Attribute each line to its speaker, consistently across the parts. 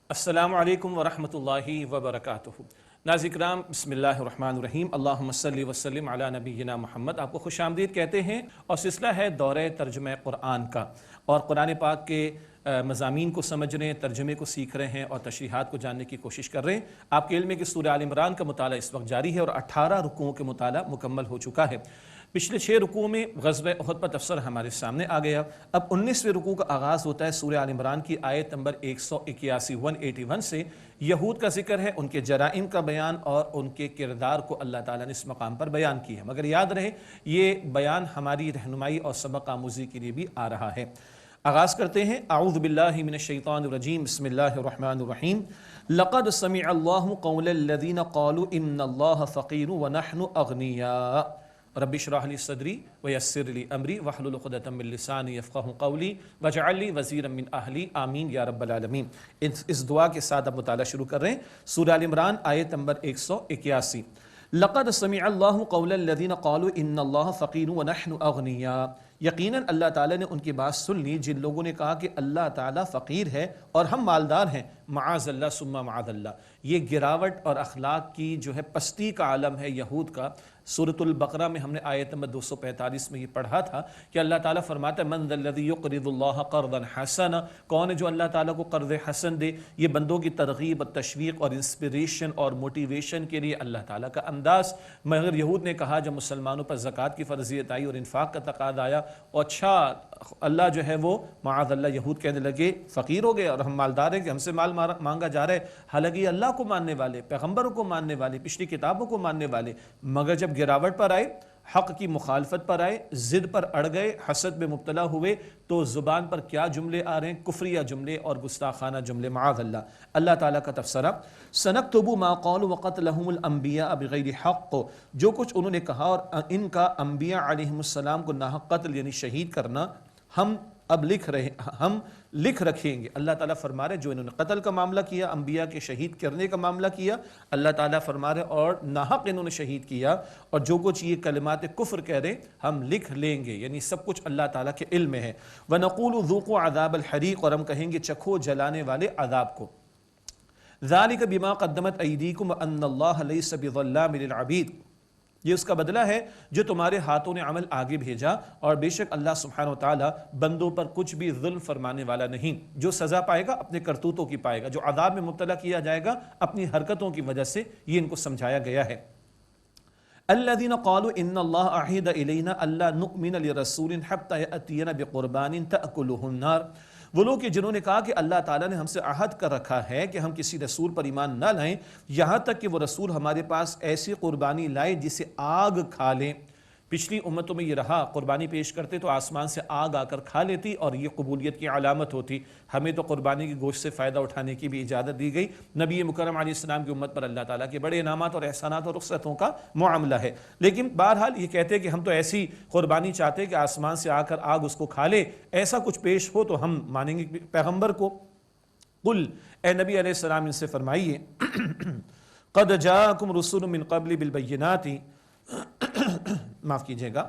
Speaker 1: السلام علیکم ورحمۃ اللہ وبرکاتہ۔ ناظرین کرام، بسم اللہ الرحمن الرحیم، اللہم صلی وسلم علی نبینا محمد۔ آپ کو خوش آمدید کہتے ہیں، اور سلسلہ ہے دورہ ترجمہ قرآن کا، اور قرآن پاک کے مضامین کو سمجھ رہے ہیں، ترجمے کو سیکھ رہے ہیں اور تشریحات کو جاننے کی کوشش کر رہے ہیں۔ آپ کے علم ہے کہ سورہ آل عمران کا مطالعہ اس وقت جاری ہے اور 18 رکوعوں کے مطالعہ مکمل ہو چکا ہے۔ پچھلے 6 رکوعوں میں غزوہ احد پر تفسیر ہمارے سامنے آ گیا۔ اب 19ویں رکوع کا آغاز ہوتا ہے سورہ آل عمران کی آیت نمبر 181 سے۔ یہود کا ذکر ہے، ان کے جرائم کا بیان اور ان کے کردار کو اللہ تعالیٰ نے اس مقام پر بیان کی ہے، مگر یاد رہے یہ بیان ہماری رہنمائی اور سبق آموزی کے لیے بھی آ رہا ہے۔ آغاز کرتے ہیں، اعوذ باللہ من الشیطان الرجیم، بسم اللہ الرحمن الرحیم۔ لقد سمع اللہ قول الذین قالوا ان اللہ فقیر ونحن اغنیاء رب اشرح لی صدری ویسر لی امری واحلل عقدۃ من لسانی یفقہوا قولی واجعل لی وزیرا من اہلی آمین یا رب العالمین۔ اس دعا کے ساتھ اب مطالعہ شروع کر رہے ہیں۔ سورہ آل عمران آیت نمبر 181۔ لقد سمع اللہ قول الذین قالوا ان اللہ فقیر ونحن اغنیاء۔ یقیناً اللہ تعالیٰ نے ان کی بات سن لی جن لوگوں نے کہا کہ اللہ تعالیٰ فقیر ہے اور ہم مالدار ہیں۔ معاذ اللہ ثم معاذ اللہ، یہ گراوٹ اور اخلاق کی جو ہے پستی کا عالم ہے یہود کا۔ سورۃ البقرہ میں ہم نے آیت نمبر 245 میں یہ پڑھا تھا کہ اللہ تعالیٰ فرماتا ہے من ذا الذی یقرض اللہ قرضا حسنا، کون ہے جو اللہ تعالیٰ کو قرض حسن دے۔ یہ بندوں کی ترغیب اور تشویق اور انسپریشن اور موٹیویشن کے لیے اللہ تعالیٰ کا انداز۔ مگر یہود نے کہا جب مسلمانوں پر زکوٰۃ کی فرضیت آئی اور انفاق کا تقاضا آیا، اور اچھا اللہ جو ہے وہ معاذ اللہ یہود کہنے لگے فقیر ہو گئے اور ہم مالدار ہیں کہ ہم سے مال مانگا جا رہا ہے، حالانکہ یہ اللہ کو ماننے والے، پیغمبروں کو ماننے والے، پچھلی کتابوں کو ماننے والے، مگر جب گراوٹ پر آئے، حق کی مخالفت پر آئے، ضد پر اڑ گئے، حسد میں مبتلا ہوئے، تو زبان پر کیا جملے آ رہے ہیں، کفریہ جملے اور گستاخانہ جملے، معاذ اللہ۔ اللہ تعالیٰ کا تفسیرہ، سنکتب ما قالوا وقتلهم الانبیاء بغیر حق، جو کچھ انہوں نے کہا اور ان کا انبیاء علیہم السلام کو ناحق قتل یعنی شہید کرنا، ہم اب لکھ رکھیں گے۔ اللہ تعالیٰ فرما رہے جو انہوں نے قتل کا معاملہ کیا، انبیاء کے شہید کرنے کا معاملہ کیا، اللہ تعالیٰ فرما رہے اور ناحق انہوں نے شہید کیا، اور جو کچھ یہ کلمات کفر کہہ رہے ہم لکھ لیں گے، یعنی سب کچھ اللہ تعالیٰ کے علم میں ہے۔ وَنَقُولُ ذُوقُوا عَذَابَ الْحَرِيقِ، اور ہم کہیں گے چکھو جلانے والے عذاب کو۔ ذَلِكَ بِمَا قَدَّمَتْ أَيْدِيكُمْ وَأَنَّ اللَّهَ لَيْسَ بِظَلَّامٍ لِلْعَبِيدِ، یہ اس کا بدلہ ہے جو تمہارے ہاتھوں نے عمل آگے بھیجا، اور بے شک اللہ سبحانہ وتعالی بندوں پر کچھ بھی ظلم فرمانے والا نہیں۔ جو سزا پائے گا اپنے کرتوتوں کی پائے گا، جو عذاب میں مبتلا کیا جائے گا اپنی حرکتوں کی وجہ سے، یہ ان کو سمجھایا گیا ہے۔ الذین قالوا ان اللہ عہد الینا الا نؤمن لرسول حتی یأتینا بقربان تأکلہ النار، وہ لوگ کہ جنہوں نے کہا کہ اللہ تعالیٰ نے ہم سے عہد کر رکھا ہے کہ ہم کسی رسول پر ایمان نہ لائیں یہاں تک کہ وہ رسول ہمارے پاس ایسی قربانی لائے جسے آگ کھا لیں۔ پچھلی امتوں میں یہ رہا، قربانی پیش کرتے تو آسمان سے آگ آ کر کھا لیتی اور یہ قبولیت کی علامت ہوتی۔ ہمیں تو قربانی کی گوشت سے فائدہ اٹھانے کی بھی اجازت دی گئی۔ نبی مکرم علیہ السلام کی امت پر اللہ تعالیٰ کے بڑے انعامات اور احسانات اور رخصتوں کا معاملہ ہے، لیکن بہرحال یہ کہتے ہیں کہ ہم تو ایسی قربانی چاہتے کہ آسمان سے آ کر آگ اس کو کھا لے، ایسا کچھ پیش ہو تو ہم مانیں گے پیغمبر کو۔ قل، اے نبی علیہ السلام ان سے فرمائیے، قد جاءکم رسول من قبل بالبینات، معاف کیجئے گا،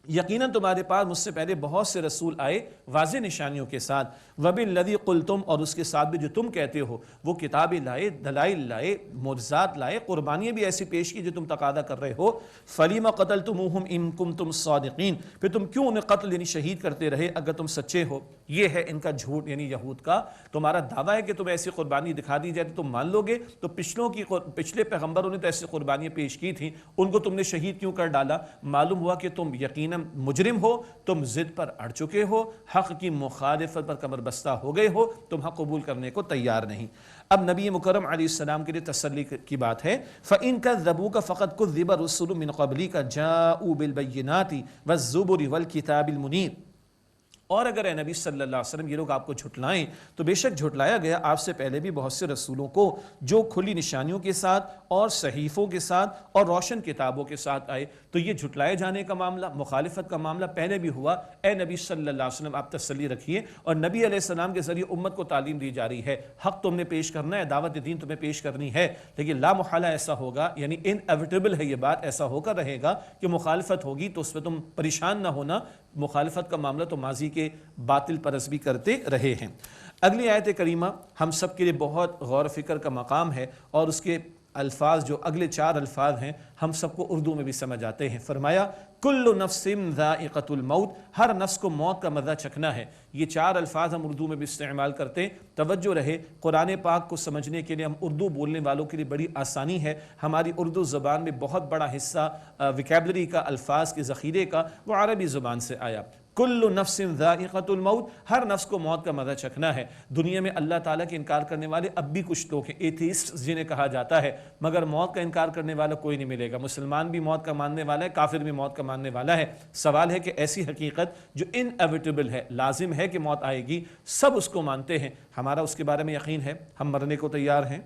Speaker 1: یقیناً تمہارے پاس مجھ سے پہلے بہت سے رسول آئے واضح نشانیوں کے ساتھ، وَبِالَّذِي قُلْتُمْ، اور اس کے ساتھ بھی جو تم کہتے ہو، وہ کتابیں لائے، دلائل لائے، معجزات لائے، قربانیاں بھی ایسی پیش کی جو تم تقاضا کر رہے ہو۔ فَلِمَ قَتَلْتُمُوهُمْ إِن كُنتُمْ صَادِقِينَ، پھر تم کیوں انہیں قتل یعنی شہید کرتے رہے اگر تم سچے ہو۔ یہ ہے ان کا جھوٹ، یعنی یہود کا تمہارا دعویٰ ہے کہ تم ایسی قربانی دکھا دی جائے تو تم مان لو گے، تو پچھلے پیغمبروں نے تو ایسی قربانیاں پیش کی تھیں، ان کو تم نے شہید کیوں کر ڈالا؟ معلوم ہوا کہ تم یقیناً مجرم ہو، تم ضد پر اڑ چکے ہو، حق کی مخالفت پر کمر بستہ ہو گئے ہو، تم حق قبول کرنے کو تیار نہیں۔ اب نبی مکرم علیہ السلام کے لیے تسلی کی بات ہے، فَإِن كَذَّبُوكَ فَقَدْ كُذِّبَ رُسُلٌ مِّن قَبْلِكَ جَاءُوا بِالْبَيِّنَاتِ وَالزُّبُرِ وَالْكِتَابِ الْمُنِيرِ، اور اگر اے نبی صلی اللہ علیہ وسلم یہ لوگ آپ کو جھٹلائیں تو بے شک جھٹلایا گیا آپ سے پہلے بھی بہت سے رسولوں کو جو کھلی نشانیوں کے ساتھ اور صحیفوں کے ساتھ اور روشن کتابوں کے ساتھ آئے، تو یہ جھٹلائے جانے کا معاملہ، مخالفت کا معاملہ پہلے بھی ہوا۔ اے نبی صلی اللہ علیہ وسلم آپ تسلی رکھیے، اور نبی علیہ السلام کے ذریعے امت کو تعلیم دی جا رہی ہے، حق تم نے پیش کرنا ہے، دعوت دین تمہیں پیش کرنی ہے، لیکن لا محالہ ایسا ہوگا، یعنی انیویٹیبل ہے یہ بات، ایسا ہو کر رہے گا کہ مخالفت ہوگی، تو اس پہ تم پریشان نہ ہونا، مخالفت کا معاملہ تو ماضی کے باطل پرست بھی کرتے رہے ہیں۔ اگلی آیت کریمہ ہم سب کے لیے بہت غور و فکر کا مقام ہے، اور اس کے الفاظ جو اگلے 4 الفاظ ہیں ہم سب کو اردو میں بھی سمجھ آتے ہیں۔ فرمایا کل نفس ذائقۃ الموت، ہر نفس کو موت کا مزہ چکھنا ہے۔ یہ 4 الفاظ ہم اردو میں بھی استعمال کرتے ہیں۔ توجہ رہے، قرآن پاک کو سمجھنے کے لیے ہم اردو بولنے والوں کے لیے بڑی آسانی ہے۔ ہماری اردو زبان میں بہت بڑا حصہ ویکیبلری کا، الفاظ کے ذخیرے کا، وہ عربی زبان سے آیا۔ کل نفس ذائقۃ الموت، ہر نفس کو موت کا مزہ چکھنا ہے۔ دنیا میں اللہ تعالیٰ کے انکار کرنے والے اب بھی کچھ لوگ ہیں، ایتھیسٹ جنہیں کہا جاتا ہے، مگر موت کا انکار کرنے والا کوئی نہیں ملے گا۔ مسلمان بھی موت کا ماننے والا ہے، کافر بھی موت کا ماننے والا ہے۔ سوال ہے کہ ایسی حقیقت جو انیویٹیبل ہے، لازم ہے کہ موت آئے گی، سب اس کو مانتے ہیں، ہمارا اس کے بارے میں یقین ہے، ہم مرنے کو تیار ہیں،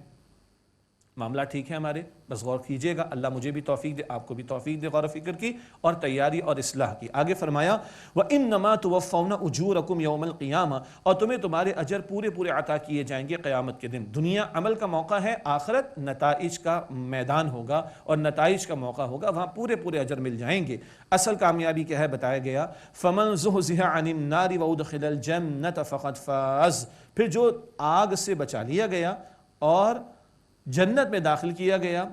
Speaker 1: معاملہ ٹھیک ہے ہمارے؟ بس غور کیجئے گا، اللہ مجھے بھی توفیق دے، آپ کو بھی توفیق دے غور و فکر کی اور تیاری اور اصلاح کی۔ آگے فرمایا وَإِنَّمَا تُوَفَّوْنَ أُجُورَكُمْ يَوْمَ الْقِيَامَةِ، اور تمہیں تمہارے اجر پورے پورے عطا کیے جائیں گے قیامت کے دن۔ دنیا عمل کا موقع ہے، آخرت نتائج کا میدان ہوگا اور نتائج کا موقع ہوگا، وہاں پورے پورے اجر مل جائیں گے۔ اصل کامیابی کیا ہے بتایا گیا، فَمَنْ زُحْزِحَ عَنِ النَّارِ وَأُدْخِلَ الْجَنَّةَ فَقَدْ فَازَ، پھر جو آگ سے بچا لیا گیا اور جنت میں داخل کیا گیا،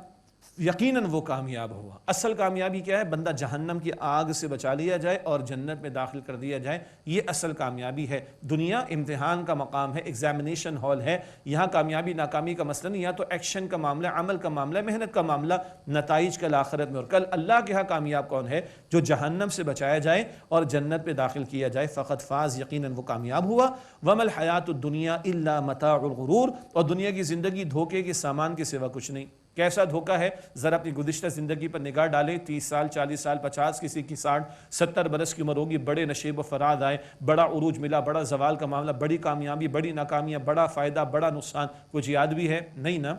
Speaker 1: یقیناً وہ کامیاب ہوا۔ اصل کامیابی کیا ہے؟ بندہ جہنم کی آگ سے بچا لیا جائے اور جنت میں داخل کر دیا جائے، یہ اصل کامیابی ہے۔ دنیا امتحان کا مقام ہے، ایگزامینیشن ہال ہے، یہاں کامیابی ناکامی کا مسئلہ نہیں، یہاں تو ایکشن کا معاملہ، عمل کا معاملہ، محنت کا معاملہ، نتائج کل آخرت میں۔ اور کل اللہ کے ہاں کامیاب کون ہے؟ جو جہنم سے بچایا جائے اور جنت میں داخل کیا جائے، فقط فاز، یقیناً وہ کامیاب ہوا۔ وَمَا الْحَيَاةُ الدُّنْيَا إِلَّا مَتَاعُ الْغُرُورِ، اور دنیا کی زندگی دھوکے کے سامان کے سوا کچھ نہیں۔ کیسا دھوکہ ہے؟ ذرا اپنی گزشتہ زندگی پر نگاہ ڈالیں، 30 سال 40 سال 50، کسی کی 60 70 برس کی عمر ہوگی، بڑے نشیب و فراز آئے، بڑا عروج ملا، بڑا زوال کا معاملہ، بڑی کامیابی، بڑی ناکامیاں، بڑا فائدہ، بڑا نقصان، کچھ یاد بھی ہے؟ نہیں نا،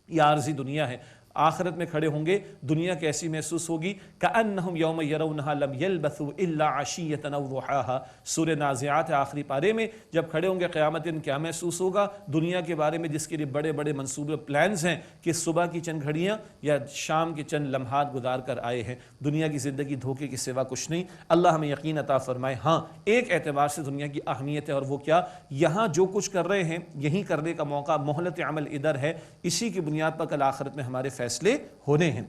Speaker 1: یہ عارضی دنیا ہے۔ آخرت میں کھڑے ہوں گے، دنیا کیسی محسوس ہوگی؟ کأنہم یوم یرونہا لم یلبثوا الا عشیۃ او ضحاہا، سورہ نازعات آخری پارے میں جب کھڑے ہوں گے قیامت دن، کیا محسوس ہوگا؟ دنیا کے بارے میں جس کے لیے بڑے بڑے منصوبے پلانز ہیں کہ صبح کی چند گھڑیاں یا شام کے چند لمحات گزار کر آئے ہیں، دنیا کی زندگی دھوکے کے سوا کچھ نہیں۔ اللہ ہمیں یقین عطا فرمائے۔ ہاں، ایک اعتبار سے دنیا کی اہمیت ہے، اور وہ کیا؟ یہاں جو کچھ کر رہے ہیں یہیں کرنے کا موقع، مہلت عمل ادھر ہے، اسی کی بنیاد پر کل آخرت میں ہمارے فیصلے ہونے ہیں۔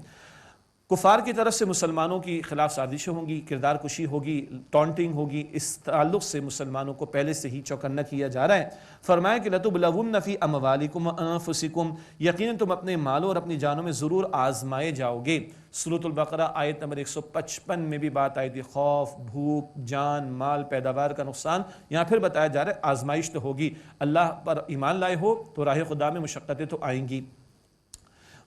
Speaker 1: کفار کی طرف سے مسلمانوں کی خلاف سازشیں ہوں گی، کردار کشی ہوگی، ٹونٹنگ ہوگی، اس تعلق سے مسلمانوں کو پہلے سے ہی چوکنا کیا جا رہا ہے۔ فرمایا کہ لَتُبْلَوُنَّ فِي أَمْوَالِكُمْ وَأَنفُسِكُمْ، یقیناً تم اپنے مالوں اور اپنی جانوں میں ضرور آزمائے جاؤ گے۔ سورۃ البقرہ آیت نمبر 155 میں بھی بات آئی تھی، خوف، بھوک، جان، مال، پیداوار کا نقصان، یہاں پھر بتایا جا رہا ہے آزمائش تو ہوگی۔ اللہ پر ایمان لائے ہو تو راہ خدا میں مشقتیں تو آئیں گی۔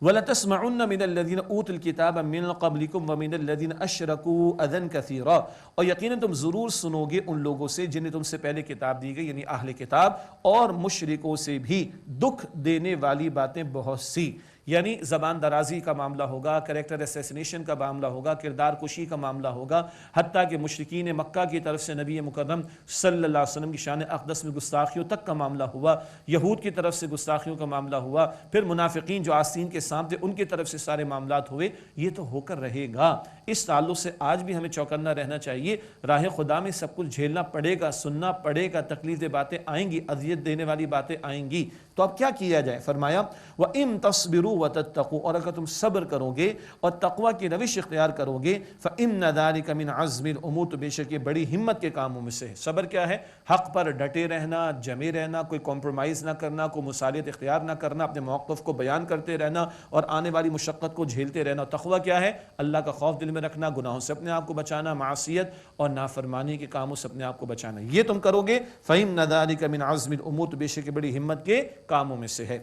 Speaker 1: وَلَتَسْمَعُنَّ مِنَ الَّذِينَ أُوتُوا الْكِتَابَ مِنْ قَبْلِكُمْ وَمِنَ الَّذِينَ أَشْرَكُوا أَذًى كَثِيرًا، اور یقیناً تم ضرور سنو گے ان لوگوں سے جنہیں تم سے پہلے کتاب دی گئی، یعنی اہل کتاب، اور مشرکوں سے بھی دکھ دینے والی باتیں بہت سی، یعنی زبان درازی کا معاملہ ہوگا، کریکٹر اسیسینیشن کا معاملہ ہوگا، کردار کشی کا معاملہ ہوگا، حتیٰ کہ مشرکین مکہ کی طرف سے نبی مکرم صلی اللہ علیہ وسلم کی شان اقدس میں گستاخیوں تک کا معاملہ ہوا، یہود کی طرف سے گستاخیوں کا معاملہ ہوا، پھر منافقین جو آستین کے سامنے ان کی طرف سے سارے معاملات ہوئے۔ یہ تو ہو کر رہے گا۔ اس تعلق سے آج بھی ہمیں چوکنا رہنا چاہیے، راہ خدا میں سب کچھ جھیلنا پڑے گا، سننا پڑے گا، تکلیف دہ باتیں آئیں گی، اذیت دینے والی باتیں آئیں گی، تو اب کیا کیا جائے؟ فرمایا وَإِن تَصْبِرُوا وَتَتَّقُوا، اور اگر تم صبر کرو گے اور تقوی کی روش اختیار کرو گے، فَإِنَّ ذَلِكَ مِنْ عَزْمِ الْأُمُورِ، تو بے شک یہ بڑی ہمت کے کاموں میں سے ہے۔ صبر کیا ہے؟ حق پر ڈٹے رہنا، جمے رہنا، کوئی کمپرومائز نہ کرنا، کوئی مصالحت اختیار نہ کرنا، اپنے موقف کو بیان کرتے رہنا اور آنے والی مشقت کو جھیلتے رہنا۔ تقوی کیا ہے؟ اللہ کا خوف دل میں رکھنا، گناہوں سے اپنے آپ کو بچانا، معصیت اور نافرمانی کے کاموں سے اپنے آپ کو بچانا، یہ تم کرو گے، فَإِنَّ ذَلِكَ مِنْ عَزْمِ الْأُمُورِ، تو بے شک بڑی ہمت کے کاموں میں سے ہے۔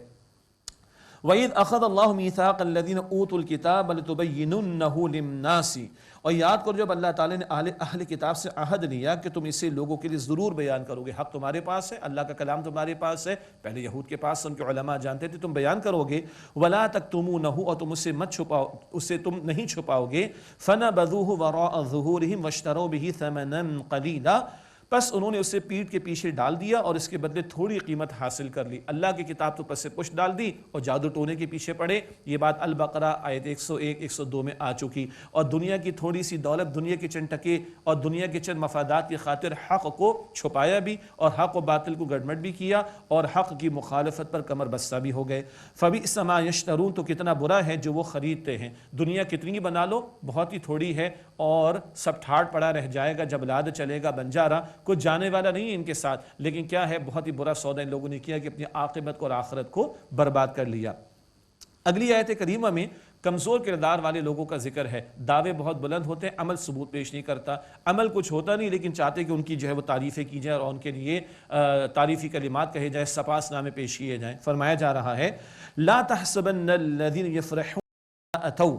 Speaker 1: وَإِذْ أَخَذَ اللَّهُ مِيثَاقَ الَّذِينَ أُوتُوا الْكِتَابَ لِتُبَيِّنُنَّهُ لِلنَّاسِ، اور یاد کرو جب اللہ تعالیٰ نے اہل کتاب سے عہد لیا کہ تم اسے لوگوں کے لیے ضرور بیان کرو گے، حق تمہارے پاس ہے، اللہ کا کلام تمہارے پاس ہے، پہلے یہود کے پاس ان کے علماء جانتے تھے، تم بیان کرو گے، وَلَا تَكْتُمُونَهُ، اور تم اسے مت چھپاؤ، اسے تم نہیں چھپاؤ گے، فَنَبَذُوهُ وَرَاءَ ظُهُورِهِمْ وَاشْتَرَوْا بِهِ ثَمَنًا قَلِيلًا، بس انہوں نے اسے پیٹھ کے پیچھے ڈال دیا اور اس کے بدلے تھوڑی قیمت حاصل کر لی، اللہ کی کتاب تو پس سے پش ڈال دی اور جادو ٹونے کے پیچھے پڑے۔ یہ بات البقرہ آیت 101 102 میں آ چکی، اور دنیا کی تھوڑی سی دولت، دنیا کے چند ٹکے اور دنیا کے چند مفادات کی خاطر حق کو چھپایا بھی اور حق و باطل کو گڑمٹ بھی کیا اور حق کی مخالفت پر کمر بستہ بھی ہو گئے۔ فَبِئْسَ مَا يَشْتَرُونَ، تو کتنا برا ہے جو وہ خریدتے ہیں۔ دنیا کتنی بنا لو بہت ہی تھوڑی ہے اور سب ٹھاٹ پڑا رہ جائے گا، جب لاد چلے گا بنجارا، کچھ جانے والا نہیں ہے ان کے ساتھ، لیکن کیا ہے بہت ہی برا سودا ان لوگوں نے کیا کہ اپنی عاقبت کو اور آخرت کو برباد کر لیا۔ اگلی آیت کریمہ میں کمزور کردار والے لوگوں کا ذکر ہے، دعوے بہت بلند ہوتے ہیں، عمل ثبوت پیش نہیں کرتا، عمل کچھ ہوتا نہیں لیکن چاہتے کہ ان کی جو ہے وہ تعریفیں کی جائیں اور ان کے لیے تعریفی کلمات کہے جائیں، سپاس نامے پیش کیے جائیں۔ فرمایا جا رہا ہے لا تحسبن الذین یفرحون اتوا،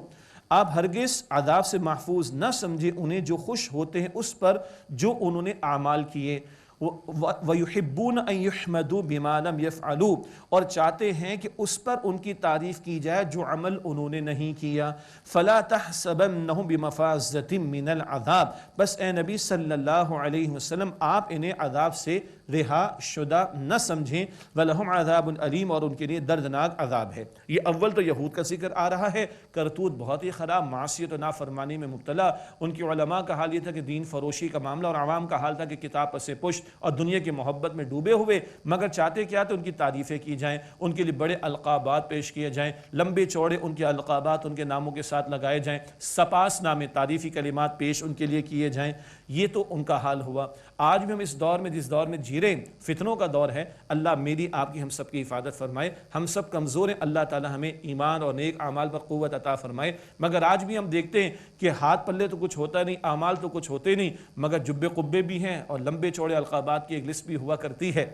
Speaker 1: آپ ہرگز عذاب سے محفوظ نہ سمجھے انہیں جو خوش ہوتے ہیں اس پر جو انہوں نے اعمال کیے، وَيُحِبُّونَ أَن يُحْمَدُوا بِمَا لَمْ يَفْعَلُوا، اور چاہتے ہیں کہ اس پر ان کی تعریف کی جائے جو عمل انہوں نے نہیں کیا۔ فَلَا تَحْسَبَنَّهُمْ بِمَفَازَةٍ مِّنَ الْعَذَابِ، بس اے نبی صلی اللہ علیہ وسلم آپ انہیں عذاب سے رہا شدہ نہ سمجھیں، وَلَهُمْ عَذَابٌ عَلِيمٌ، اور ان کے لیے دردناک عذاب ہے۔ یہ اول تو یہود کا ذکر آ رہا ہے، کرتوت بہت ہی خراب، معصیت و نافرمانی میں مبتلا۔ ان کی علماء کا حال یہ تھا کہ دین فروشی کا معاملہ، اور عوام کا حال تھا کہ کتاب پس پشت اور دنیا کی محبت میں ڈوبے ہوئے، مگر چاہتے کیا تو ان کی تعریفیں کی جائیں، ان کے لیے بڑے القابات پیش کیے جائیں، لمبے چوڑے ان کے القابات ان کے ناموں کے ساتھ لگائے جائیں، سپاس نامے تعریفی کلمات پیش ان کے لیے کیے جائیں۔ یہ تو ان کا حال ہوا۔ آج بھی ہم اس دور میں جس دور میں جی رہے ہیں، فتنوں کا دور ہے، اللہ میری آپ کی ہم سب کی حفاظت فرمائے۔ ہم سب کمزور ہیں، اللہ تعالی ہمیں ایمان اور نیک اعمال پر قوت عطا فرمائے۔ مگر آج بھی ہم دیکھتے ہیں کہ ہاتھ پلے تو کچھ ہوتا نہیں، اعمال تو کچھ ہوتے نہیں، مگر جبے قبے بھی ہیں اور لمبے چوڑے القابات کی ایک لسٹ بھی ہوا کرتی ہے۔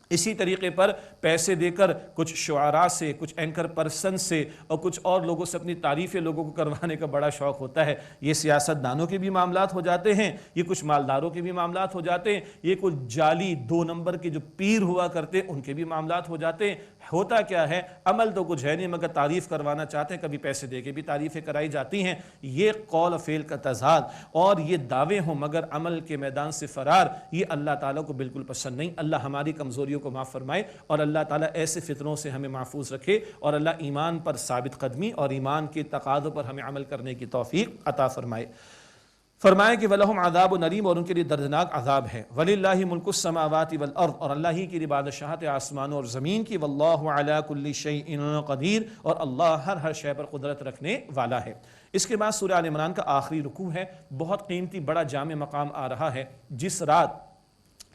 Speaker 1: اسی طریقے پر پیسے دے کر کچھ شعراء سے، کچھ اینکر پرسن سے اور کچھ اور لوگوں سے اپنی تعریفیں لوگوں کو کروانے کا بڑا شوق ہوتا ہے۔ یہ سیاست دانوں کے بھی معاملات ہو جاتے ہیں، یہ کچھ مالداروں کے بھی معاملات ہو جاتے ہیں، یہ کچھ جعلی 2 نمبر کے جو پیر ہوا کرتے ہیں ان کے بھی معاملات ہو جاتے ہیں۔ ہوتا کیا ہے، عمل تو کچھ ہے نہیں مگر تعریف کروانا چاہتے ہیں، کبھی پیسے دے کے بھی تعریفیں کرائی جاتی ہیں۔ یہ قول و فعل کا تضاد اور یہ دعوے ہوں مگر عمل کے میدان سے فرار، یہ اللہ تعالیٰ کو بالکل پسند نہیں۔ اللہ ہماری کمزوریوں کو معاف فرمائے اور اللہ تعالیٰ ایسے فتنوں سے ہمیں محفوظ رکھے، اور اللہ ایمان پر ثابت قدمی اور ایمان کے تقاضوں پر ہمیں عمل کرنے کی توفیق عطا فرمائے۔ فرمائے کہ وَلَهُمْ عَذَابٌ عَلِيمٌ، اور ان کے لیے دردناک عذاب ہے۔ وَلِلَّهِ مُلْكُ السَّمَاوَاتِ وَالْأَرْضِ، اور اللہ ہی کی لیے بادشاہت آسمانوں اور زمین کی۔ وَاللَّهُ عَلَى كُلِّ شَيْءٍ قَدِيرٌ، اور اللہ ہر شے پر قدرت رکھنے والا ہے۔ اس کے بعد سورہ آل عمران کا آخری رکوع ہے، بہت قیمتی بڑا جامع مقام آ رہا ہے۔ جس رات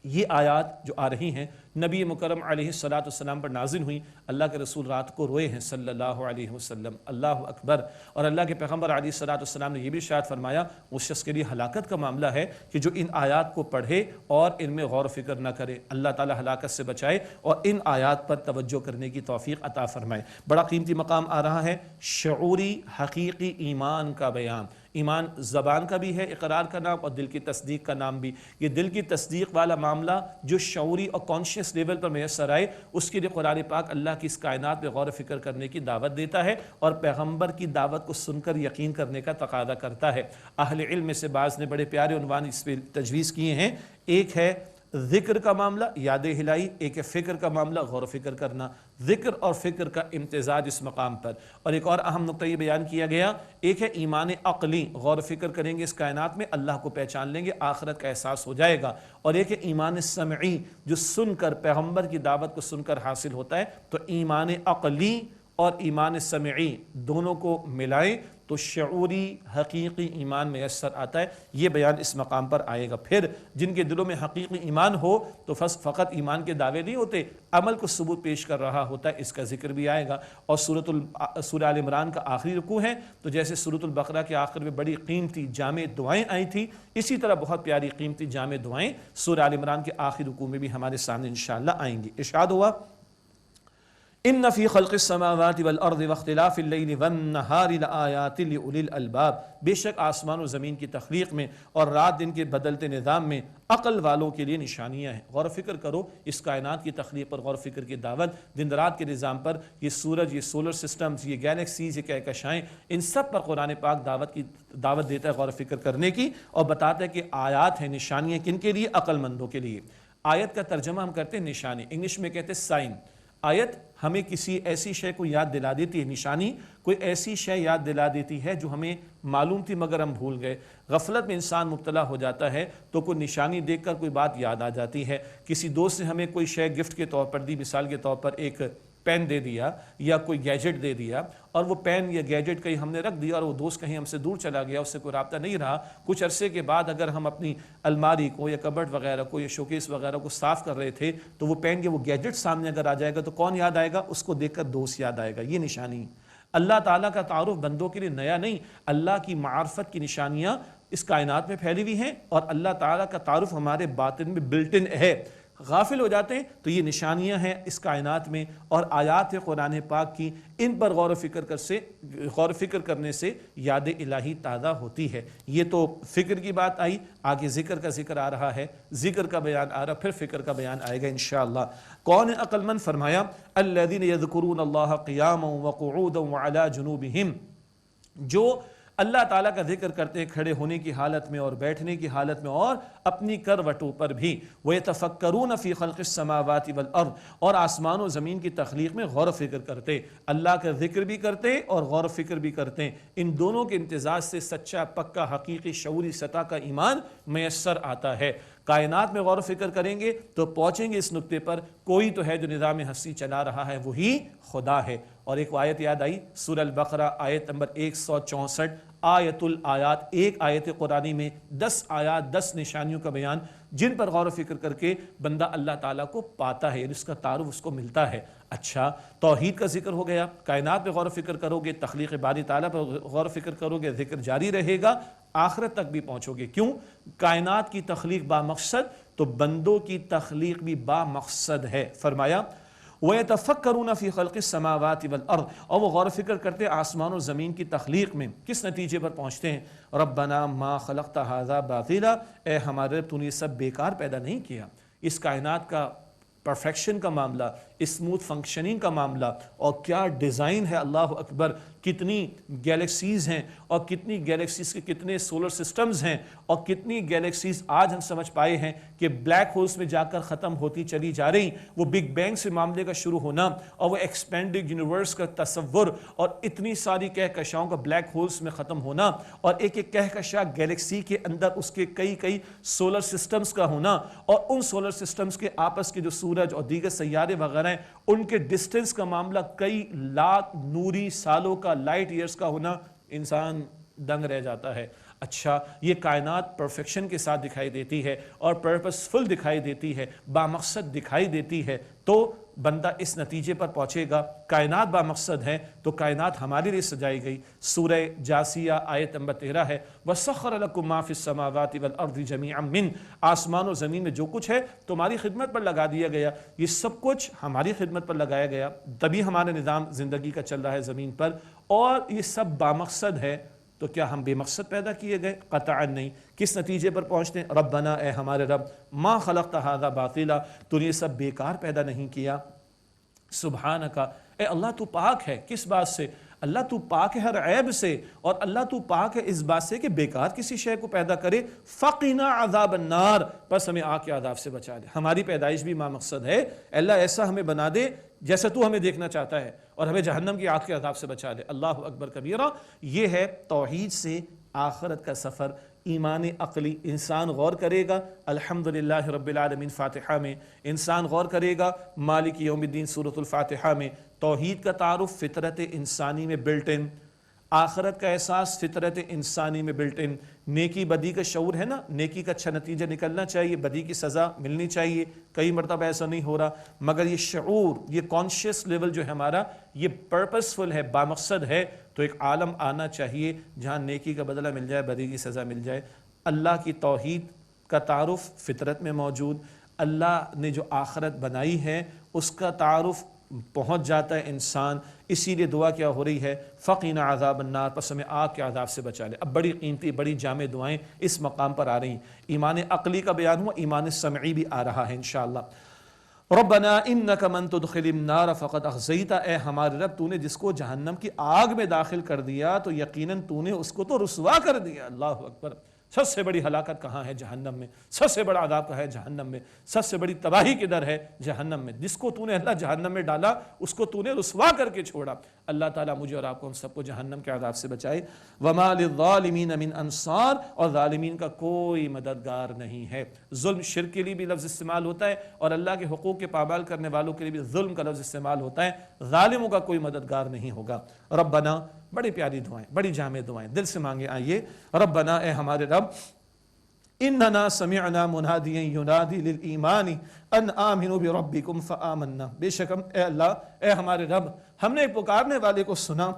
Speaker 1: یہ آیات جو آ رہی ہیں نبی مکرم علیہ السلام پر نازل ہوئی، اللہ کے رسول رات کو روئے ہیں صلی اللہ علیہ وسلم، اللہ اکبر۔ اور اللہ کے پیغمبر علیہ السلام نے یہ بھی ارشاد فرمایا اس شخص کے لیے ہلاکت کا معاملہ ہے کہ جو ان آیات کو پڑھے اور ان میں غور و فکر نہ کرے۔ اللہ تعالی ہلاکت سے بچائے اور ان آیات پر توجہ کرنے کی توفیق عطا فرمائے۔ بڑا قیمتی مقام آ رہا ہے، شعوری حقیقی ایمان کا بیان۔ ایمان زبان کا بھی ہے، اقرار کا نام، اور دل کی تصدیق کا نام بھی۔ یہ دل کی تصدیق والا معاملہ جو شعوری اور کانشیس لیول پر میسر آئے، اس کے لیے قرآن پاک اللہ کی اس کائنات میں غور و فکر کرنے کی دعوت دیتا ہے اور پیغمبر کی دعوت کو سن کر یقین کرنے کا تقاضا کرتا ہے۔ اہل علم میں سے بعض نے بڑے پیارے عنوان اس پہ تجویز کیے ہیں، ایک ہے ذکر کا معاملہ، یاد الہی، ایک ہے فکر کا معاملہ، غور و فکر کرنا۔ ذکر اور فکر کا امتزاج اس مقام پر، اور ایک اور اہم نقطہ یہ بیان کیا گیا، ایک ہے ایمان عقلی، غور و فکر کریں گے اس کائنات میں، اللہ کو پہچان لیں گے، آخرت کا احساس ہو جائے گا، اور ایک ہے ایمان سمعی، جو سن کر پیغمبر کی دعوت کو سن کر حاصل ہوتا ہے۔ تو ایمان عقلی اور ایمان سمعی دونوں کو ملائیں تو شعوری حقیقی ایمان میسر آتا ہے۔ یہ بیان اس مقام پر آئے گا۔ پھر جن کے دلوں میں حقیقی ایمان ہو تو فقط ایمان کے دعوے نہیں ہوتے، عمل کو ثبوت پیش کر رہا ہوتا ہے، اس کا ذکر بھی آئے گا۔ اور سورہ آل عمران کا آخری رکوع ہے، تو جیسے سورۃ البقرہ کے آخر میں بڑی قیمتی جامع دعائیں آئی تھیں، اسی طرح بہت پیاری قیمتی جامع دعائیں سورہ آل عمران کے آخری رکوع میں بھی ہمارے سامنے انشاءاللہ آئیں گی۔ ارشاد ہوا ان فی خلق السماوات والارض واختلاف اللیل والنہار لآیات لأولی الالباب، بے شک آسمان و زمین کی تخلیق میں اور رات دن کے بدلتے نظام میں عقل والوں کے لیے نشانیاں ہیں۔ غور و فکر کرو اس کائنات کی تخلیق پر، غور و فکر کی دعوت، دن رات کے نظام پر، یہ سورج، یہ سولر سسٹمز، یہ گیلیکسیز، یہ کہکشائیں، ان سب پر قرآن پاک دعوت دیتا ہے غور و فکر کرنے کی، اور بتاتا ہے کہ آیات ہیں، نشانیاں کن کے لیے؟ عقل مندوں کے لیے۔ آیت کا ترجمہ ہم کرتے ہیں نشانی، انگلش میں کہتے ہیں سائن۔ آیت ہمیں کسی ایسی شے کو یاد دلا دیتی ہے، نشانی کوئی ایسی شے یاد دلا دیتی ہے جو ہمیں معلوم تھی مگر ہم بھول گئے۔ غفلت میں انسان مبتلا ہو جاتا ہے تو کوئی نشانی دیکھ کر کوئی بات یاد آ جاتی ہے۔ کسی دوست نے ہمیں کوئی شے گفٹ کے طور پر دی، مثال کے طور پر ایک پین دے دیا یا کوئی گیجٹ دے دیا، اور وہ پین یا گیجٹ کہیں ہم نے رکھ دیا اور وہ دوست کہیں ہم سے دور چلا گیا، اس سے کوئی رابطہ نہیں رہا۔ کچھ عرصے کے بعد اگر ہم اپنی الماری کو یا کبرٹ وغیرہ کو یا شوکیس وغیرہ کو صاف کر رہے تھے تو وہ پین یا وہ گیجٹ سامنے اگر آ جائے گا تو کون یاد آئے گا؟ اس کو دیکھ کر دوست یاد آئے گا۔ یہ نشانی اللہ تعالیٰ کا تعارف بندوں کے لیے نیا نہیں، اللہ کی معرفت کی نشانیاں اس کائنات میں پھیلی ہوئی ہیں، اور اللہ تعالیٰ کا تعارف ہمارے باطن میں بلٹ ان ہے۔ غافل ہو جاتے ہیں تو یہ نشانیاں ہیں اس کائنات میں، اور آیات قرآن پاک کی، ان پر غور و فکر کرنے سے یاد الہی تازہ ہوتی ہے۔ یہ تو فکر کی بات آئی، آگے ذکر کا ذکر آ رہا ہے، ذکر کا بیان آ رہا، پھر فکر کا بیان آئے گا انشاءاللہ۔ کون عقل مند؟ فرمایا الذین یذکرون اللہ قیاما وقعودا وعلی جنوبہم، جو اللہ تعالیٰ کا ذکر کرتے ہیں کھڑے ہونے کی حالت میں اور بیٹھنے کی حالت میں اور اپنی کروٹوں پر بھی۔ وَيَتَفَكَّرُونَ فِي خَلْقِ السَّمَاوَاتِ وَالْأَرْضِ، اور آسمان و زمین کی تخلیق میں غور و فکر کرتے، اللہ کا ذکر بھی کرتے اور غور و فکر بھی کرتے۔ ان دونوں کے امتزاج سے سچا، پکا، حقیقی، شعوری سطح کا ایمان میسر آتا ہے۔ کائنات میں غور و فکر کریں گے تو پہنچیں گے اس نقطے پر، کوئی تو ہے جو نظام ہستی چلا رہا ہے، وہی خدا ہے۔ اور ایک آیت یاد آئی، سورہ البقرہ آیت نمبر 164، آیت الآیات، ایک آیت قرآنی میں 10 آیات، 10 نشانیوں کا بیان، جن پر غور و فکر کر کے بندہ اللہ تعالیٰ کو پاتا ہے، اس کا تعارف اس کو ملتا ہے۔ اچھا، توحید کا ذکر ہو گیا، کائنات پہ غور و فکر کرو گے، تخلیق باری تعالیٰ پر غور و فکر کرو گے، ذکر جاری رہے گا، آخرت تک بھی پہنچو گے۔ کیوں؟ کائنات کی تخلیق با مقصد، تو بندوں کی تخلیق بھی با مقصد ہے۔ فرمایا وَيَتَفَكَّرُونَ فِي خَلْقِ السَّمَاوَاتِ وَالْأَرْضِ، اور وہ غور و فکر کرتے آسمان و زمین کی تخلیق میں، کس نتیجے پر پہنچتے ہیں؟ رَبَّنَا مَا خَلَقْتَ هَذَا بَاطِلًا، اے ہمارے رب، تو نے یہ سب بیکار پیدا نہیں کیا۔ اس کائنات کا پرفیکشن کا معاملہ، اسموتھ فنکشننگ کا معاملہ، اور کیا ڈیزائن ہے، اللہ اکبر، کتنی گیلیکسیز ہیں، اور کتنی گیلیکسیز کے کتنے سولر سسٹمز ہیں، اور کتنی گیلیکسیز آج ہم سمجھ پائے ہیں کہ بلیک ہولز میں جا کر ختم ہوتی چلی جا رہی۔ وہ بگ بینگ سے معاملے کا شروع ہونا، اور وہ ایکسپینڈنگ یونیورس کا تصور، اور اتنی ساری کہکشاؤں کا بلیک ہولز میں ختم ہونا، اور ایک ایک کہکشاں گیلیکسی کے اندر اس کے کئی سولر سسٹمز کا ہونا، اور ان سولر سسٹمز کے آپس کے جو سورج اور دیگر سیارے وغیرہ ہیں، ان کے ڈسٹنس کا معاملہ کئی لاکھ نوری سالوں کا، لائٹ ایئرز کا ہونا، انسان دنگ رہ جاتا ہے۔ اچھا، یہ کائنات پرفیکشن کے ساتھ دکھائی دیتی ہے اور پرپسفل دکھائی دیتی ہے، بامقصد دکھائی دیتی ہے، تو بندہ اس نتیجے پر پہنچے گا کائنات بامقصد ہے تو کائنات ہمارے لیے سجائی گئی۔ سورہ جاسیہ آیت نمبر 13 ہے، وَسَخَّرَ لَكُم مَّا فِي السَّمَاوَاتِ وَالْأَرْضِ جَمِيعًا مِّنْهُ، آسمان و زمین میں جو کچھ ہے تمہاری خدمت پر لگا دیا گیا، یہ سب کچھ ہماری خدمت پر لگایا گیا، تبھی ہمارا نظام زندگی کا چل رہا ہے زمین پر، اور یہ سب بامقصد ہے۔ تو کیا ہم بے مقصد پیدا کیے گئے؟ قطعا نہیں۔ کس نتیجے پر پہنچتے ہیں؟ ربنا، اے ہمارے رب، ما خلقت ھذا باطلا، تو نے یہ سب بیکار پیدا نہیں کیا۔ سبحانک، اے اللہ تو پاک ہے، کس بات سے؟ اللہ تو پاک ہے ہر عیب سے، اور اللہ تو پاک ہے اس بات سے کہ بیکار کسی شے کو پیدا کرے۔ فقنا عذاب النار، بس ہمیں آگ کے عذاب سے بچا دے۔ ہماری پیدائش بھی مقصد ہے، اللہ ایسا ہمیں بنا دے جیسا تو ہمیں دیکھنا چاہتا ہے، اور ہمیں جہنم کی آگ کے عذاب سے بچا دے۔ اللہ اکبر کبیرہ۔ یہ ہے توحید سے آخرت کا سفر، ایمان عقلی۔ انسان غور کرے گا الحمدللہ رب العالمین فاتحہ میں، انسان غور کرے گا مالک یوم الدین سورۃ الفاتحہ میں، توحید کا تعارف فطرت انسانی میں بلٹ ان، آخرت کا احساس فطرت انسانی میں بلٹ ان، نیکی بدی کا شعور ہے نا، نیکی کا اچھا نتیجہ نکلنا چاہیے، بدی کی سزا ملنی چاہیے، کئی مرتبہ ایسا نہیں ہو رہا، مگر یہ شعور، یہ کانشیس لیول جو ہے ہمارا، یہ پرپسفل ہے، بامقصد ہے۔ تو ایک عالم آنا چاہیے جہاں نیکی کا بدلہ مل جائے، بدی کی سزا مل جائے۔ اللہ کی توحید کا تعارف فطرت میں موجود، اللہ نے جو آخرت بنائی ہے اس کا تعارف پہنچ جاتا ہے انسان. اسی لیے دعا کیا ہو رہی ہے, فقنا عذاب النار, پس ہمیں آگ کے عذاب سے بچا لے. اب بڑی قیمتی بڑی جامع دعائیں اس مقام پر آ رہی ہیں. ایمان عقلی کا بیان ہوا, ایمان سمعی بھی آ رہا ہے انشاءاللہ. ربنا انک من تدخل النار فقد اخزیتہ, اے ہمارے رب تو نے جس کو جہنم کی آگ میں داخل کر دیا تو یقیناً تو نے اس کو تو رسوا کر دیا. اللہ اکبر. سب سے بڑی ہلاکت کہاں ہے؟ جہنم میں. سب سے بڑا عذاب کہاں ہے؟ جہنم میں. سب سے بڑی تباہی کدھر ہے؟ جہنم میں. جس کو تو نے اللہ جہنم میں ڈالا اس کو تو نے رسوا کر کے چھوڑا. اللہ تعالیٰ مجھے اور آپ کو ہم سب کو جہنم کے عذاب سے بچائے. وما للظالمین من انصار, اور ظالمین کا کوئی مددگار نہیں ہے. ظلم شرک کے لیے بھی لفظ استعمال ہوتا ہے اور اللہ کے حقوق کے پامال کرنے والوں کے لیے بھی ظلم کا لفظ استعمال ہوتا ہے. ظالموں کا کوئی مددگار نہیں ہوگا. ربنا, بڑی پیاری دعائیں, بڑی جامع دعائیں, دل سے مانگے. آئیے. ربنا, اے ہمارے رب, اننا سمعنا منادیا ینادی للایمان ان آمنوا بربکم فآمنا, بے شک ہم, اے اللہ, اے ہمارے رب, ہم نے ایک پکارنے والے کو سنا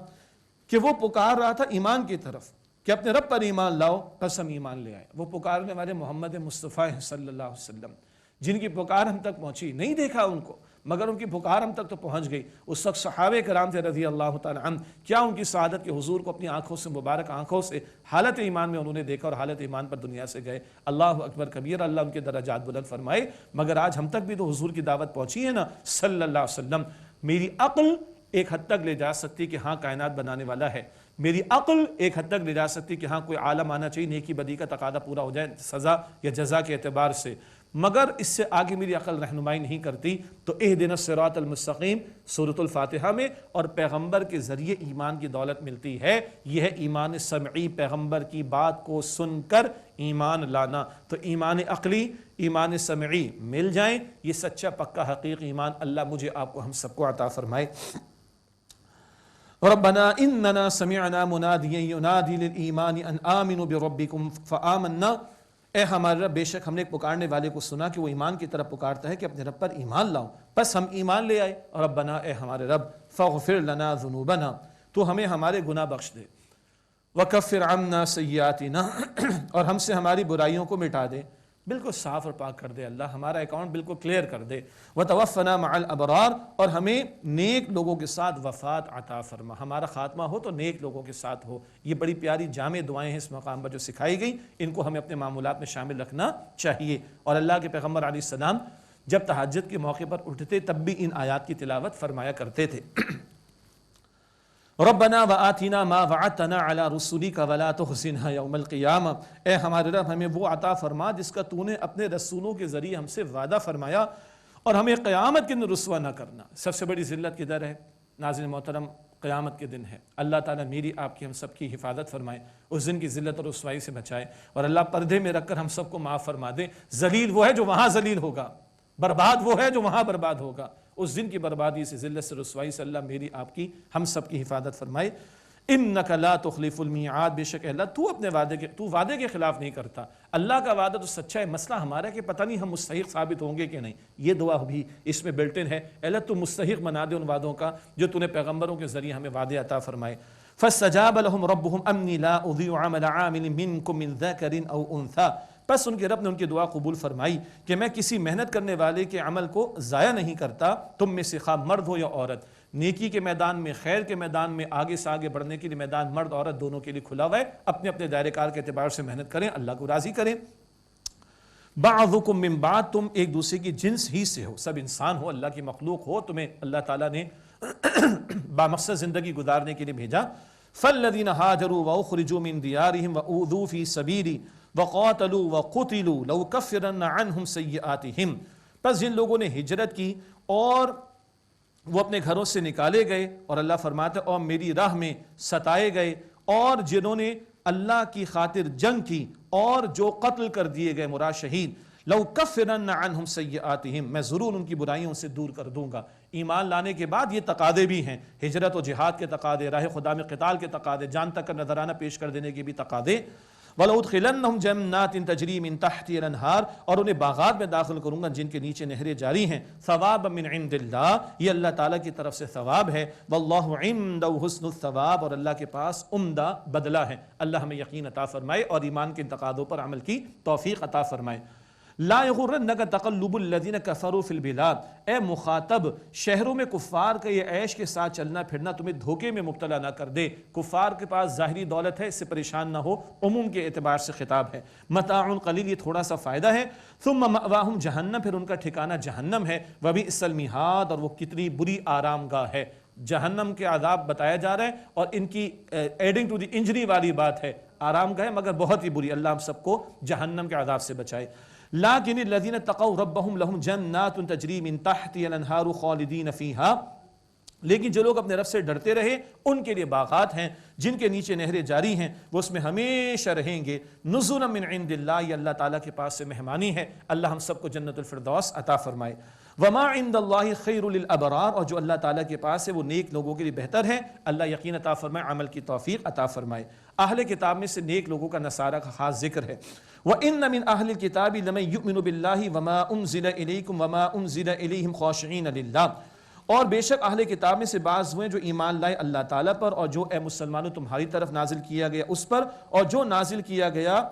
Speaker 1: کہ وہ پکار رہا تھا ایمان کی طرف کہ اپنے رب پر ایمان لاؤ, بس ہم ایمان لے آئے. وہ پکارنے والے محمد مصطفیٰ صلی اللہ علیہ وسلم, جن کی پکار ہم تک پہنچی. نہیں دیکھا ان کو مگر ان کی پکار ہم تک تو پہنچ گئی. اس وقت صحابہ کرام تھے رضی اللہ تعالیٰ عنہ, کیا ان کی سعادت کے حضور کو اپنی آنکھوں سے, مبارک آنکھوں سے حالت ایمان میں انہوں نے دیکھا اور حالت ایمان پر دنیا سے گئے. اللہ اکبر کبیر, اللہ ان کے درجات بلند فرمائے. مگر آج ہم تک بھی تو حضور کی دعوت پہنچی ہے نا صلی اللہ علیہ وسلم. میری عقل ایک حد تک لے جا سکتی کہ ہاں کائنات بنانے والا ہے. میری عقل ایک حد تک لے جا سکتی کہ ہاں کوئی عالم آنا چاہیے, نیکی بدی کا تقاضا پورا ہو جائے سزا یا جزا کے اعتبار سے, مگر اس سے آگے میری عقل رہنمائی نہیں کرتی. تو اہدنا الصراط المستقیم سورۃ الفاتحہ میں اور پیغمبر کے ذریعے ایمان کی دولت ملتی ہے. یہ ہے ایمان سمعی, پیغمبر کی بات کو سن کر ایمان لانا. تو ایمان عقلی, ایمان سمعی مل جائیں, یہ سچا پکا حقیقی ایمان اللہ مجھے آپ کو ہم سب کو عطا فرمائے. ربنا اننا سمعنا منادیا ینادی للایمان ان آمنوا بربکم فآمنا, اے ہمارے رب, بے شک ہم نے ایک پکارنے والے کو سنا کہ وہ ایمان کی طرف پکارتا ہے کہ اپنے رب پر ایمان لاؤ, بس ہم ایمان لے آئے. ربنا, اے ہمارے رب, فاغفر لنا ذنوبنا, تو ہمیں ہمارے گناہ بخش دے. وکفر عنا سیئاتنا, اور ہم سے ہماری برائیوں کو مٹا دے, بالکل صاف اور پاک کر دے. اللہ ہمارا اکاؤنٹ بالکل کلیئر کر دے. وتوفنا مع الابرار, اور ہمیں نیک لوگوں کے ساتھ وفات عطا فرما. ہمارا خاتمہ ہو تو نیک لوگوں کے ساتھ ہو. یہ بڑی پیاری جامع دعائیں ہیں اس مقام پر جو سکھائی گئی, ان کو ہمیں اپنے معمولات میں شامل رکھنا چاہیے. اور اللہ کے پیغمبر علیہ السلام جب تہجد کے موقع پر اٹھتے تب بھی ان آیات کی تلاوت فرمایا کرتے تھے. ربنا وآتنا ما وعدتنا على رسولك ولا تخزنا يوم القیامہ, اے ہمارے رب ہمیں وہ عطا فرما جس کا تو نے اپنے رسولوں کے ذریعے ہم سے وعدہ فرمایا, اور ہمیں قیامت کے دن رسوا نہ کرنا. سب سے بڑی ذلت کدھر ہے ناظرین محترم؟ قیامت کے دن ہے. اللہ تعالیٰ میری آپ کی ہم سب کی حفاظت فرمائے, اس دن کی ذلت اور رسوائی سے بچائے, اور اللہ پردے میں رکھ کر ہم سب کو معاف فرما دے. ذلیل وہ ہے جو وہاں ذلیل ہوگا, برباد وہ ہے جو وہاں برباد ہوگا. اس دن کی بربادی سے, ذلت سے, رسوائی سے اللہ میری آپ کی ہم سب کی حفاظت فرمائے. انک لا تخلف المیعاد, بے شک اللہ تو اپنے وعدے کے خلاف نہیں کرتا. اللہ کا وعدہ تو سچا ہے, مسئلہ ہمارا کہ پتہ نہیں ہم مستحق ثابت ہوں گے کہ نہیں. یہ دعا بھی اس میں بلٹ ان ہے, اللہ تو مستحق بنا دے ان وعدوں کا جو تو نے پیغمبروں کے ذریعے ہمیں وعدے عطا فرمائے. فاستجاب لهم ربهم انی لا اضیع عمل عامل منکم من ذکر او انثی, بس ان کے رب نے ان کی دعا قبول فرمائی کہ میں کسی محنت کرنے والے کے عمل کو ضائع نہیں کرتا, تم میں سے خواہ مرد ہو یا عورت. نیکی کے میدان میں, خیر کے میدان میں, آگے سے آگے بڑھنے کے لیے میدان مرد عورت دونوں کے لیے کھلا ہوا ہے. اپنے اپنے دائرے کار کے اعتبار سے محنت کریں, اللہ کو راضی کریں. بعضکم من بعض, تم ایک دوسرے کی جنس ہی سے ہو, سب انسان ہو, اللہ کی مخلوق ہو, تمہیں اللہ تعالیٰ نے بامقصد زندگی گزارنے کے لیے بھیجا. فالذین ہاجروا واخرجوا من دیارہم واوذوا فی سبیلی وقاتلوا وقتلوا لأکفرن عنہم سیئاتہم, پس جن لوگوں نے ہجرت کی اور وہ اپنے گھروں سے نکالے گئے, اور اللہ فرماتا ہے اور میری راہ میں ستائے گئے, اور جنہوں نے اللہ کی خاطر جنگ کی اور جو قتل کر دیے گئے مراد شہید, لَأُكَفِّرَنَّ عَنْهُمْ سَيِّئَاتِهِمْ, میں ضرور ان کی برائیوں سے دور کر دوں گا. ایمان لانے کے بعد یہ تقاضے بھی ہیں, ہجرت و جہاد کے تقاضے, راہ خدا میں قتال کے تقاضے, جان تک کا نذرانہ پیش کر دینے کے بھی تقاضے. وَلَأُدْخِلَنَّهُمْ جَنَّاتٍ تَجْرِي مِن تَحْتِهَا الْأَنْهَارُ, اور انہیں باغات میں داخل کروں گا جن کے نیچے نہریں جاری ہیں. ثوابا من عند اللہ, یہ اللہ تعالیٰ کی طرف سے ثواب ہے. وَاللَّهُ عِندَهُ حُسْنُ الثَّوَابِ, اور اللہ کے پاس عمدہ بدلہ ہے. اللہ ہمیں یقین عطا فرمائے اور ایمان کے تقاضوں پر عمل کی توفیق عطا فرمائے. لا یغرنک تقلب الذین کفروا فی البلاد، اے مخاطب شہروں میں کفار کا یہ عیش کے ساتھ چلنا پھرنا تمہیں دھوکے میں مبتلا نہ کر دے۔ کفار کے پاس ظاہری دولت ہے، اس سے پریشان نہ ہو، عموم کے اعتبار سے خطاب ہے۔ متاع قلیل، یہ تھوڑا سا فائدہ ہے۔ ثم مأواہم جہنم، پھر ان کا ٹھکانہ جہنم ہے۔ وبئس المہاد، اور وہ کتنی بری آرام گاہ ہے۔ جہنم کے عذاب بتایا جا رہا ہے اور ان کی ایڈنگ ٹو دی انجری والی بات ہے، آرام گاہ مگر بہت ہی بری۔ اللہ ہم سب کو جہنم کے عذاب سے بچائے۔ لیکن الذین اتقوا ربہم لہم جنات تجری من تحتہا الانہار خالدین فیہا، لیکن جو لوگ اپنے رب سے ڈرتے رہے ان کے لیے باغات ہیں جن کے نیچے نہریں جاری ہیں، وہ اس میں ہمیشہ رہیں گے۔ نزلا من عند اللہ، یہ اللہ تعالیٰ کے پاس سے مہمانی ہے۔ اللہ ہم سب کو جنت الفردوس عطا فرمائے۔ وما عند اللہ خیر للابرار، اور جو اللہ تعالیٰ کے پاس ہے وہ نیک لوگوں کے لیے بہتر ہے۔ اللہ یقین عطا فرمائے، عمل کی توفیق عطا فرمائے۔ اہل کتاب میں سے نیک لوگوں کا نصارہ کا خاص ذکر ہے۔ وَإِنَّ مِنْ أَهْلِ الْكِتَابِ لَمَن يُؤْمِنُ بِاللَّهِ وَمَا أُنزِلَ إِلَيْكُمْ وَمَا أُنزِلَ إِلَيْهِمْ خَاشِعِينَ لِلَّهِ، اور بے شک اہل کتاب میں سے بعض ہوئے جو ایمان لائے اللہ تعالیٰ پر اور جو اے مسلمانوں تمہاری طرف نازل کیا گیا اس پر، اور جو نازل کیا گیا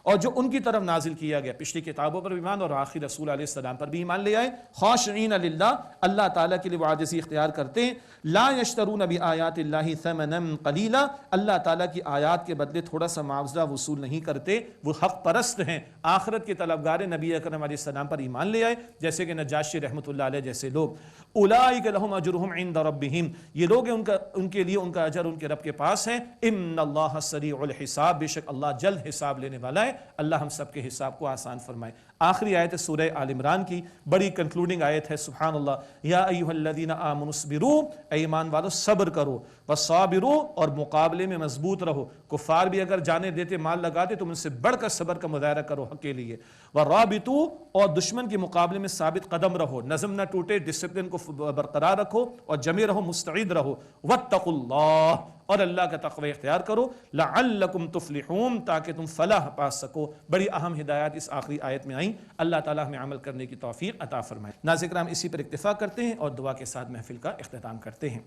Speaker 1: اور جو ان کی طرف نازل کیا گیا، پچھلی کتابوں پر بھی ایمان اور آخری رسول علیہ السلام پر بھی ایمان لے آئے۔ خاشعین للہ، اللہ تعالیٰ کے لیے وہ عاجزی اختیار کرتے ہیں۔ لا یشترون بآیات اللہ ثمنا قلیلا، اللہ تعالیٰ کی آیات کے بدلے تھوڑا سا معاوضہ وصول نہیں کرتے، وہ حق پرست ہیں، آخرت کے طلبگار نبی اکرم علیہ السلام پر ایمان لے آئے، جیسے کہ نجاشی رحمۃ اللہ علیہ جیسے لوگ۔ اولئک لہم اجرہم عند ربہم، یہ لوگ ہیں ان کے لیے ان کا اجر ان کے رب کے پاس ہے۔ ان اللہ سریع الحساب، بے شک اللہ جلد حساب لینے والا ہے۔ اللہ ہم سب کے حساب کو آسان فرمائے۔ آخری آیت ہے سورہ آل عمران کی، بڑی کنکلوڈنگ آیت ہے، سبحان اللہ۔ یا ایھا الذین آمنوا اصبروا، اے ایمان والو صبر کرو، وصابروا، اور مقابلے میں مضبوط رہو۔ کفار بھی اگر جانے دیتے مال لگاتے تم ان سے بڑھ کر صبر کا مظاہرہ کرو حق کے لیے۔ ورابطوا، اور دشمن کے مقابلے میں ثابت قدم رہو، نظم نہ ٹوٹے، ڈسپلن کو برقرار رکھو اور جمے رہو، مستعد رہو۔ واتقوا اللہ، اور اللہ کا تقوی اختیار کرو۔ لعلکم تفلحون، تاکہ تم فلاح پا سکو۔ بڑی اہم ہدایات اس آخری آیت میں آئیں، اللہ تعالیٰ ہمیں عمل کرنے کی توفیق عطا فرمائے۔ ناظرین کرام، اسی پر اکتفا کرتے ہیں اور دعا کے ساتھ محفل کا اختتام کرتے ہیں۔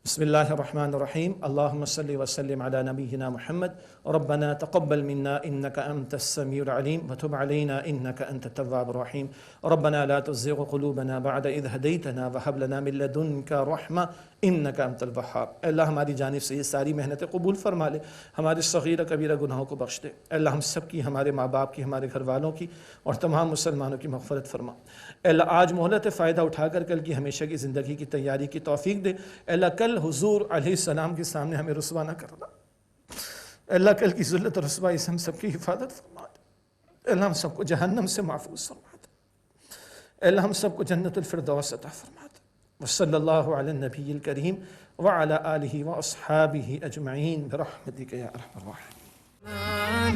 Speaker 1: بسم اللہ الرحمن الرحیم، اللہم صلی وسلم علی نبینا محمد، ربنا تقبل منا انک انت السمیع العلیم وتب علینا انک انت التواب الرحیم، ربنا لا تزغ قلوبنا بعد اذ ہدیتنا وہب لنا من لدنک رحمہ انک انت الوہاب۔ اے اللہ ہماری جانب سے یہ ساری محنتیں قبول فرما لے، ہمارے صغیرہ کبیرہ گناہوں کو بخش دے۔ اے اللہ ہم سب کی، ہمارے ماں باپ کی، ہمارے گھر والوں کی اور تمام مسلمانوں کی مغفرت فرما۔ اے اللہ آج مہلت فائدہ اٹھا کر کل کی ہمیشہ کی زندگی کی تیاری کی توفیق دے۔ اے اللہ کل حضور علیہ السلام کے سامنے ہمیں رسوا نہ کرنا۔ اے اللہ کل کی ذلت اور رسوائی سے ہم سب کی حفاظت فرما دے۔ اے اللہ ہم سب کو جہنم سے محفوظ فرما دے۔ اے اللہ ہم سب کو جنت الفردوس عطا فرما دے۔ وصلی اللہ علی النبی الکریم وعلی آلہ واصحابہ اجمعین برحمتک یا ارحم الراحمین۔